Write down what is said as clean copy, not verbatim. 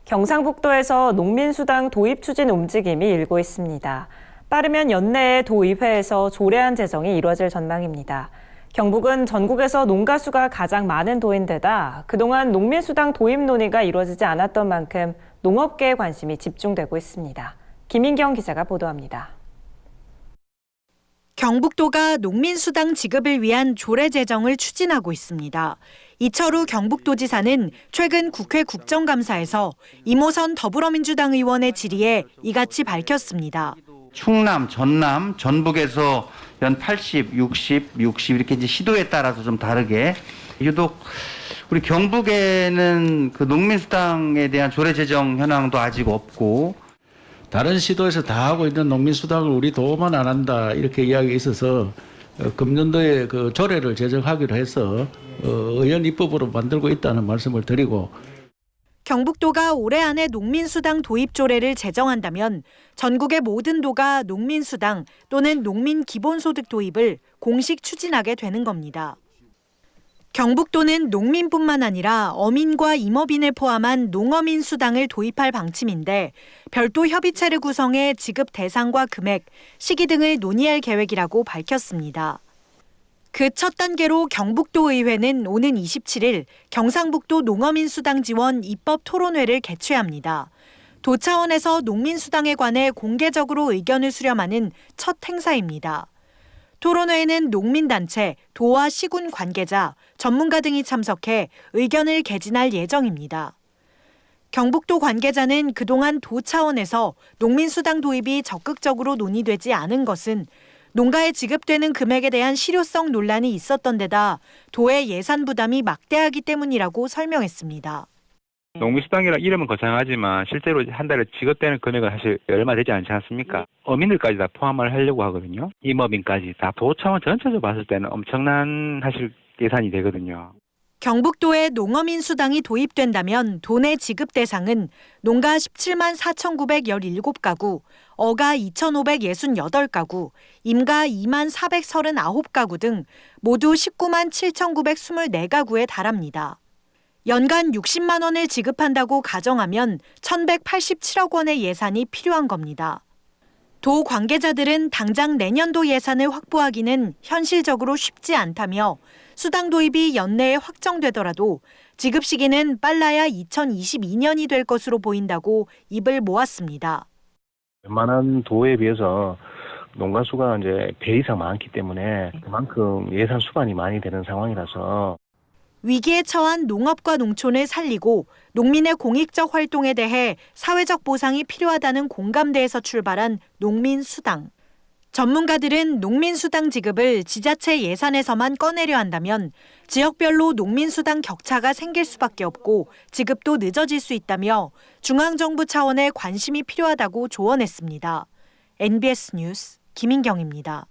경상북도에서 농민수당 도입 추진 움직임이 일고 있습니다. 빠르면 연내에 도의회에서 조례안 제정이 이뤄질 전망입니다. 경북은 전국에서 농가 수가 가장 많은 도인 데다 그동안 농민수당 도입 논의가 이루어지지 않았던 만큼 농업계의 관심이 집중되고 있습니다. 김인경 기자가 보도합니다. 경북도가 농민수당 지급을 위한 조례 제정을 추진하고 있습니다. 이철우 경북도지사는 최근 국회 국정감사에서 이모선 더불어민주당 의원의 질의에 이같이 밝혔습니다. 충남, 전남, 전북에서 연 80, 60, 60 이렇게 이제 시도에 따라서 좀 다르게 유독 우리 경북에는 그 농민수당에 대한 조례 제정 현황도 아직 없고 다른 시도에서 다 하고 있는 농민수당을 우리 도만 안 한다 이렇게 이야기가 있어서 금년도에 그 조례를 제정하기로 해서 의원 입법으로 만들고 있다는 말씀을 드리고 경북도가 올해 안에 농민수당 도입 조례를 제정한다면 전국의 모든 도가 농민수당 또는 농민기본소득 도입을 공식 추진하게 되는 겁니다. 경북도는 농민뿐만 아니라 어민과 임업인을 포함한 농어민 수당을 도입할 방침인데 별도 협의체를 구성해 지급 대상과 금액, 시기 등을 논의할 계획이라고 밝혔습니다. 그 첫 단계로 경북도 의회는 오는 27일 경상북도 농어민 수당 지원 입법 토론회를 개최합니다. 도 차원에서 농민 수당에 관해 공개적으로 의견을 수렴하는 첫 행사입니다. 토론회에는 농민단체, 도와 시군 관계자, 전문가 등이 참석해 의견을 개진할 예정입니다. 경북도 관계자는 그동안 도 차원에서 농민수당 도입이 적극적으로 논의되지 않은 것은 농가에 지급되는 금액에 대한 실효성 논란이 있었던 데다 도의 예산 부담이 막대하기 때문이라고 설명했습니다. 농민수당이라 이름은 거창하지만 실제로 한 달에 지급되는 금액은 사실 얼마 되지 않지 않습니까? 어민들까지 다 포함을 하려고 하거든요. 임업인까지 다 도 차원 전체적으로 봤을 때는 엄청난 사실 예산이 되거든요. 경북도에 농어민 수당이 도입된다면 도내 지급 대상은 농가 17만 4,917가구, 어가 2,568가구, 임가 2만 439가구 등 모두 19만 7,924가구에 달합니다. 연간 60만 원을 지급한다고 가정하면 1,187억 원의 예산이 필요한 겁니다. 도 관계자들은 당장 내년도 예산을 확보하기는 현실적으로 쉽지 않다며 수당 도입이 연내에 확정되더라도 지급 시기는 빨라야 2022년이 될 것으로 보인다고 입을 모았습니다. 웬만한 도에 비해서 농가 수가 이제 배 이상 많기 때문에 그만큼 예산 수반이 많이 되는 상황이라서 위기에 처한 농업과 농촌을 살리고 농민의 공익적 활동에 대해 사회적 보상이 필요하다는 공감대에서 출발한 농민수당. 전문가들은 농민수당 지급을 지자체 예산에서만 꺼내려 한다면 지역별로 농민수당 격차가 생길 수밖에 없고 지급도 늦어질 수 있다며 중앙정부 차원의 관심이 필요하다고 조언했습니다. NBS 뉴스 김인경입니다.